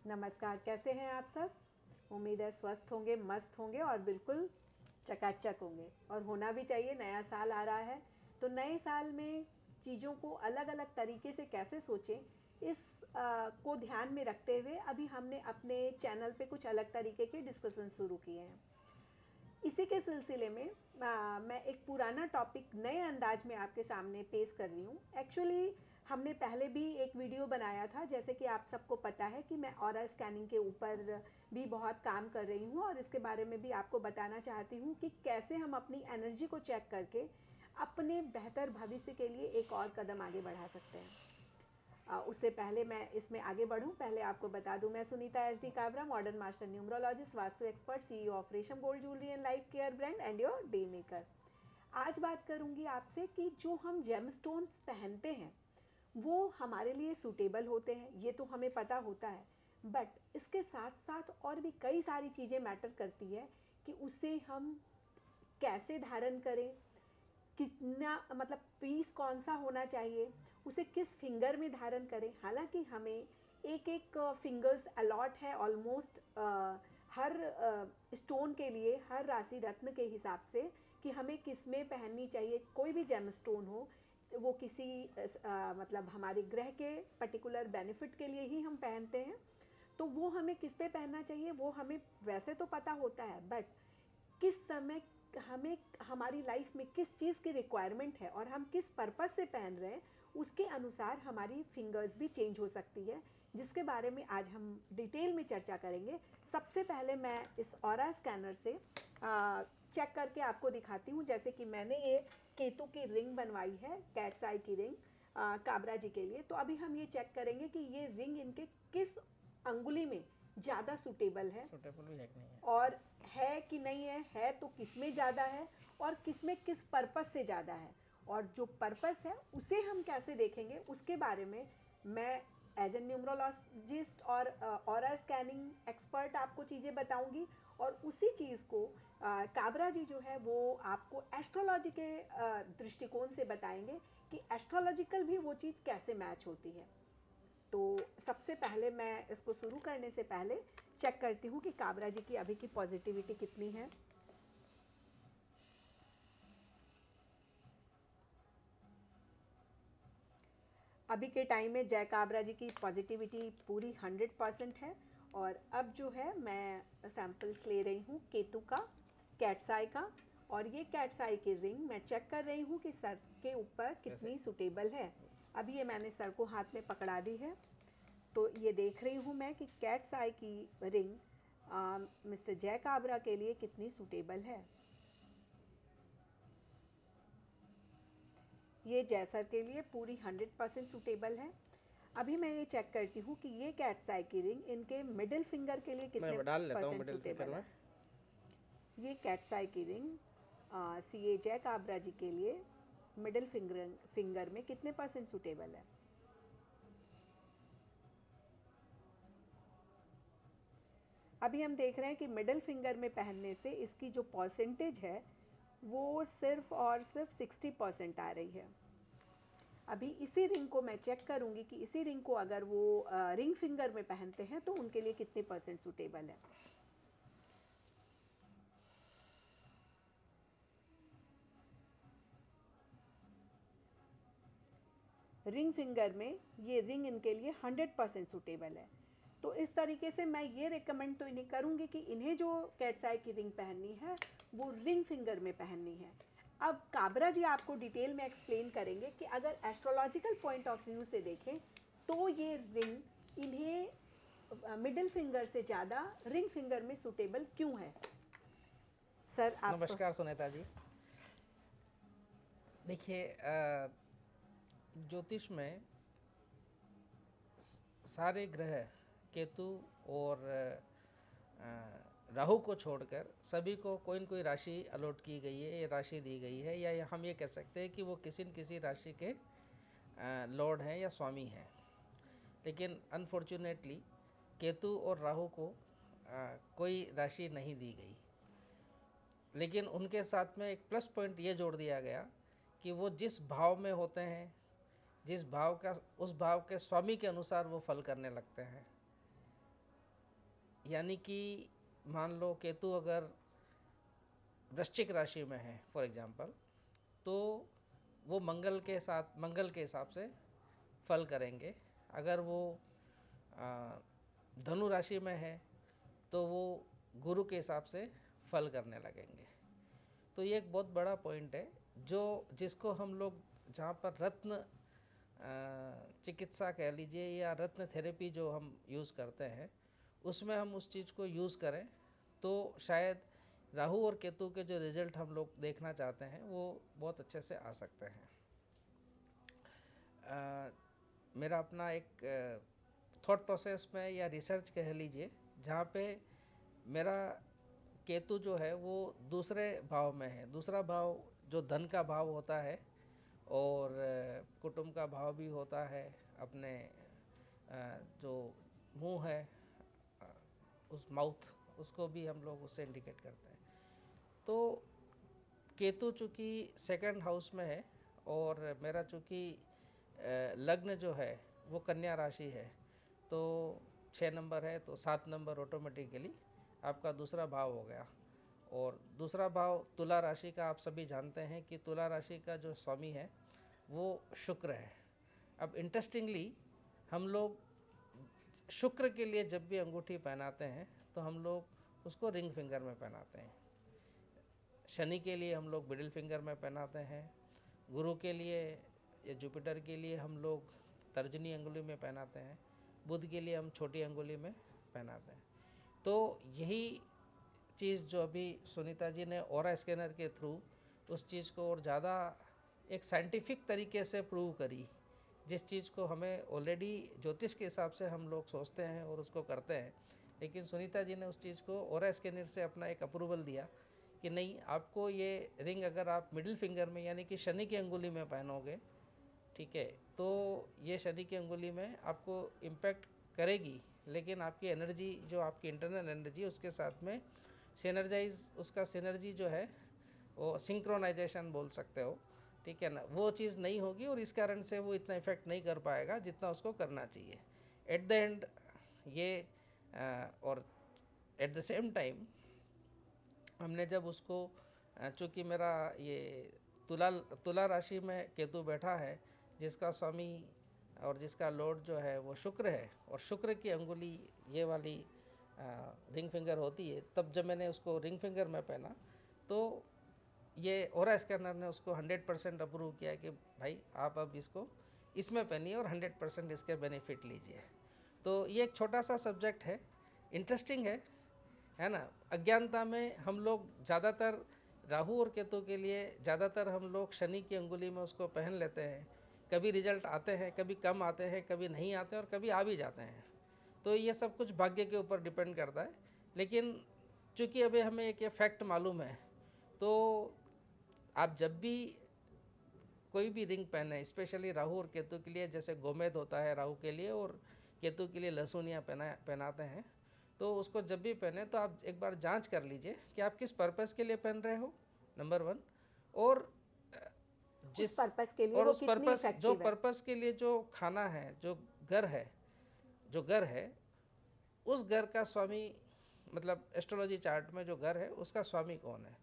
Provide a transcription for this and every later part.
नमस्कार, कैसे हैं आप सब? उम्मीद है स्वस्थ होंगे, मस्त होंगे और बिल्कुल चकाचक होंगे। और होना भी चाहिए, नया साल आ रहा है तो नए साल में चीज़ों को अलग अलग तरीके से कैसे सोचें, इस को ध्यान में रखते हुए अभी हमने अपने चैनल पे कुछ अलग तरीके के डिस्कशन शुरू किए हैं। इसी के सिलसिले में मैं एक पुराना टॉपिक नए अंदाज में आपके सामने पेश कर रही हूँ। एक्चुअली हमने पहले भी एक वीडियो बनाया था, जैसे कि आप सबको पता है कि मैं ऑरा स्कैनिंग के ऊपर भी बहुत काम कर रही हूँ और इसके बारे में भी आपको बताना चाहती हूँ कि कैसे हम अपनी एनर्जी को चेक करके अपने बेहतर भविष्य के लिए एक और कदम आगे बढ़ा सकते हैं। उससे पहले मैं इसमें आगे बढ़ूं, पहले आपको बता दूं, मैं Sunita HD. Kabra, modern master numerologist, vastu expert, CEO of Resham gold jewellery and life care brand and your day maker. आज बात करूंगी आपसे कि जो हम जेमस्टोन्स पहनते हैं वो हमारे लिए सूटेबल होते हैं, ये तो हमें पता होता है, बट इसके साथ साथ और भी कई सारी चीज़ें मैटर करती है कि उसे हम कैसे धारण करें, कितना मतलब पीस कौन सा होना चाहिए, उसे किस फिंगर में धारण करें। हालांकि हमें एक एक फिंगर्स अलॉट है ऑलमोस्ट हर स्टोन के लिए, हर राशि रत्न के हिसाब से कि हमें किस में पहननी चाहिए। कोई भी जेम स्टोन हो, वो किसी मतलब हमारे ग्रह के पर्टिकुलर बेनिफिट के लिए ही हम पहनते हैं, तो वो हमें किस पे पहनना चाहिए वो हमें वैसे तो पता होता है, बट किस समय हमें हमारी लाइफ में किस चीज़ की रिक्वायरमेंट है और हम किस पर्पस से पहन रहे हैं, उसके अनुसार हमारी फिंगर्स भी चेंज हो सकती है, जिसके बारे में आज हम डिटेल में चर्चा करेंगे। सबसे पहले मैं इस ऑरा स्कैनर से चेक करके आपको दिखाती हूँ। जैसे कि मैंने ये केतु की रिंग बनवाई है, कैट्स आई की रिंग काबरा जी के लिए। तो अभी हम ये चेक करेंगे कि ये रिंग इनके किस अंगुली में ज़्यादा सूटेबल है, सूटेबल भी है कि नहीं है, और है कि नहीं है तो किस में ज़्यादा है और किस में किस पर्पस से ज़्यादा है, और जो पर्पस है उसे हम कैसे देखेंगे उसके बारे में मैं एज ए न्यूमरोलॉजिस्ट और ऑरा स्कैनिंग एक्सपर्ट आपको चीज़ें बताऊंगी। और उसी चीज़ को काबरा जी जो है वो आपको एस्ट्रोलॉजी के दृष्टिकोण से बताएंगे कि एस्ट्रोलॉजिकल भी वो चीज़ कैसे मैच होती है। तो सबसे पहले मैं इसको शुरू करने से पहले चेक करती हूँ कि काबरा जी की अभी की पॉजिटिविटी कितनी है। अभी के टाइम में जय काबरा जी की पॉजिटिविटी पूरी 100% है। और अब जो है मैं सैम्पल्स ले रही हूँ केतु का, कैट्स आई का, और ये कैट्स आई की रिंग मैं चेक कर रही हूँ कि सर के ऊपर कितनी सूटेबल है। अभी ये मैंने सर को हाथ में पकड़ा दी है, तो ये देख रही हूँ मैं कि कैट्स आई की रिंग मिस्टर जय काबरा के लिए कितनी सूटेबल है। ये जय सर के लिए पूरी 100% सूटेबल है। अभी मैं ये चेक करती हूँ कि ये कैट्स आई की रिंग इनके मिडिल फिंगर के लिए कितने मैं डाल लेता हूँ परसेंट मिडिल फिंगर सूटेबल में। है। ये कैट्स आई की रिंग सी ए जय काबरा जी के लिए मिडिल फिंगर में कितने परसेंट सूटेबल है। अभी हम देख रहे हैं कि मिडिल फिंगर में पहनने से इसकी जो परसेंटेज है वो सिर्फ और सिर्फ 60% आ रही है। अभी इसी रिंग को मैं चेक करूंगी कि इसी रिंग को अगर वो रिंग फिंगर में पहनते हैं तो उनके लिए कितने परसेंट सूटेबल है। रिंग फिंगर में ये रिंग इनके लिए 100% सूटेबल है। तो इस तरीके से मैं ये रिकमेंड तो इन्हें करूँगी कि इन्हें जो कैट्स आई की रिंग पहननी है वो रिंग फिंगर में पहननी है। अब काबरा जी आपको डिटेल में एक्सप्लेन करेंगे कि अगर एस्ट्रोलॉजिकल पॉइंट ऑफ व्यू से देखें तो ये रिंग इन्हें मिडिल फिंगर से ज़्यादा रिंग फिंगर में सूटेबल क्यों है। सर आप। नमस्कार सुनीता जी। देखिए, ज्योतिष में सारे ग्रह केतु और राहु को छोड़कर सभी को कोई न कोई राशि अलॉट की गई है, ये राशि दी गई है, या हम ये कह सकते हैं कि वो किसी न किसी राशि के लॉर्ड हैं या स्वामी हैं। लेकिन अनफॉर्चुनेटली केतु और राहु को कोई राशि नहीं दी गई, लेकिन उनके साथ में एक प्लस पॉइंट ये जोड़ दिया गया कि वो जिस भाव में होते हैं, जिस भाव का, उस भाव के स्वामी के अनुसार वो फल करने लगते हैं। यानी कि मान लो केतु अगर वृश्चिक राशि में है फॉर एग्जांपल, तो वो मंगल के हिसाब से फल करेंगे। अगर वो धनु राशि में है तो वो गुरु के हिसाब से फल करने लगेंगे। तो ये एक बहुत बड़ा पॉइंट है जिसको हम लोग जहाँ पर रत्न चिकित्सा कह लीजिए या रत्न थेरेपी जो हम यूज़ करते हैं, उसमें हम उस चीज़ को यूज़ करें तो शायद राहु और केतु के जो रिजल्ट हम लोग देखना चाहते हैं वो बहुत अच्छे से आ सकते हैं। मेरा अपना एक थॉट प्रोसेस में या रिसर्च कह लीजिए, जहाँ पे मेरा केतु जो है वो दूसरे भाव में है। दूसरा भाव जो धन का भाव होता है और कुटुंब का भाव भी होता है, अपने जो मुंह है उस माउथ, उसको भी हम लोग उससे इंडिकेट करते हैं। तो केतु चूँकि सेकंड हाउस में है और मेरा चूँकि लग्न जो है वो कन्या राशि है, तो 6 नंबर है, तो 7 नंबर ऑटोमेटिकली आपका दूसरा भाव हो गया। और दूसरा भाव तुला राशि का, आप सभी जानते हैं कि तुला राशि का जो स्वामी है वो शुक्र है। अब इंटरेस्टिंगली हम लोग शुक्र के लिए जब भी अंगूठी पहनाते हैं तो हम लोग उसको रिंग फिंगर में पहनाते हैं। शनि के लिए हम लोग मिडिल फिंगर में पहनाते हैं। गुरु के लिए या जुपिटर के लिए हम लोग तर्जनी अंगुली में पहनाते हैं। बुध के लिए हम छोटी अंगुली में पहनाते हैं। तो यही चीज़ जो अभी सुनीता जी ने ऑरा स्कैनर के थ्रू उस चीज़ को और ज़्यादा एक साइंटिफिक तरीके से प्रूव करी, जिस चीज़ को हमें ऑलरेडी ज्योतिष के हिसाब से हम लोग सोचते हैं और उसको करते हैं, लेकिन सुनीता जी ने उस चीज़ को ऑरा स्कैनर से अपना एक अप्रूवल दिया कि नहीं, आपको ये रिंग अगर आप मिडिल फिंगर में यानी कि शनि की अंगुली में पहनोगे, ठीक है, तो ये शनि की अंगुली में आपको इम्पैक्ट करेगी, लेकिन आपकी एनर्जी जो आपकी इंटरनल एनर्जी उसके साथ में उसका सिनर्जी जो है वो सिंक्रोनाइजेशन बोल सकते हो, ठीक है ना, वो चीज़ नहीं होगी और इस कारण से वो इतना इफेक्ट नहीं कर पाएगा जितना उसको करना चाहिए एट द एंड ये। और एट द सेम टाइम हमने जब उसको, चूँकि मेरा ये तुला राशि में केतु बैठा है, जिसका स्वामी और जिसका लॉर्ड जो है वो शुक्र है, और शुक्र की अंगुली ये वाली रिंग फिंगर होती है, तब जब मैंने उसको रिंग फिंगर में पहना तो ये ऑरा स्कैनर ने उसको 100% अप्रूव किया कि भाई आप अब इसको इसमें पहनिए और 100% इसके बेनिफिट लीजिए। तो ये एक छोटा सा सब्जेक्ट है, इंटरेस्टिंग है ना। अज्ञानता में हम लोग ज़्यादातर राहु और केतु के लिए ज़्यादातर हम लोग शनि की अंगुली में उसको पहन लेते हैं। कभी रिजल्ट आते हैं, कभी कम आते हैं, कभी नहीं आते हैं और कभी आ भी जाते हैं। तो ये सब कुछ भाग्य के ऊपर डिपेंड करता है। लेकिन चूँकि अभी हमें एक ये फैक्ट मालूम है, तो आप जब भी कोई भी रिंग पहने, स्पेशली राहु और केतु के लिए, जैसे गोमेद होता है राहु के लिए और केतु के लिए लहसुनिया पहनाते हैं, तो उसको जब भी पहने तो आप एक बार जांच कर लीजिए कि आप किस पर्पस के लिए पहन रहे हो, नंबर 1, और जिस पर्पस के लिए, और उस पर्पस जो पर्पस के लिए जो खाना है, जो घर है उस घर का स्वामी, मतलब एस्ट्रोलॉजी चार्ट में जो घर है उसका स्वामी कौन है,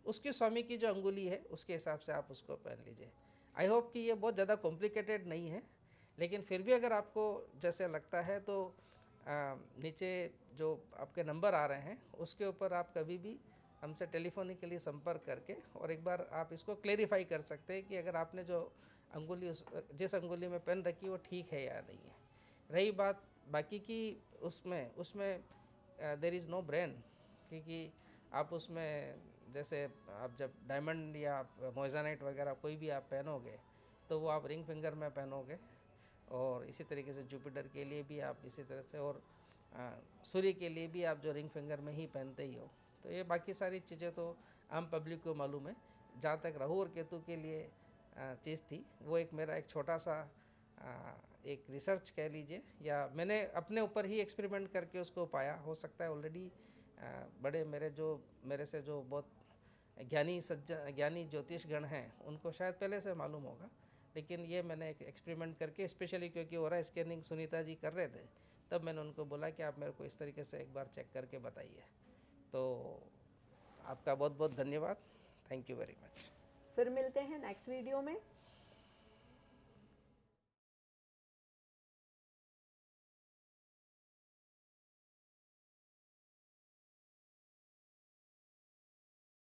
उसकी स्वामी की जो अंगुली है उसके हिसाब से आप उसको पहन लीजिए। आई होप कि ये बहुत ज़्यादा कॉम्प्लिकेटेड नहीं है, लेकिन फिर भी अगर आपको जैसे लगता है तो नीचे जो आपके नंबर आ रहे हैं उसके ऊपर आप कभी भी हमसे टेलीफोनिकली संपर्क करके और एक बार आप इसको क्लेरिफाई कर सकते हैं कि अगर आपने जो अंगुली जिस अंगुली में पहन रखी वो ठीक है या नहीं है। रही बात बाकी की, उसमें देयर इज़ नो ब्रेन, क्योंकि आप उसमें जैसे आप जब डायमंड या मोइज़ानाइट वगैरह कोई भी आप पहनोगे तो वो आप रिंग फिंगर में पहनोगे, और इसी तरीके से जुपिटर के लिए भी आप इसी तरह से, और सूर्य के लिए भी आप जो रिंग फिंगर में ही पहनते ही हो। तो ये बाकी सारी चीज़ें तो आम पब्लिक को मालूम है। जहाँ तक राहु और केतु के लिए चीज़ थी, वो एक मेरा एक छोटा सा एक रिसर्च कह लीजिए, या मैंने अपने ऊपर ही एक्सपेरिमेंट करके उसको पाया। हो सकता है ऑलरेडी बड़े मेरे से जो बहुत ज्ञानी ज्योतिषगण हैं उनको शायद पहले से मालूम होगा, लेकिन ये मैंने एक एक्सपेरिमेंट करके, स्पेशली क्योंकि ऑरा स्कैनिंग सुनीता जी कर रहे थे, तब मैंने उनको बोला कि आप मेरे को इस तरीके से एक बार चेक करके बताइए। तो आपका बहुत बहुत धन्यवाद। Thank you very much. फिर मिलते हैं नेक्स्ट वीडियो में।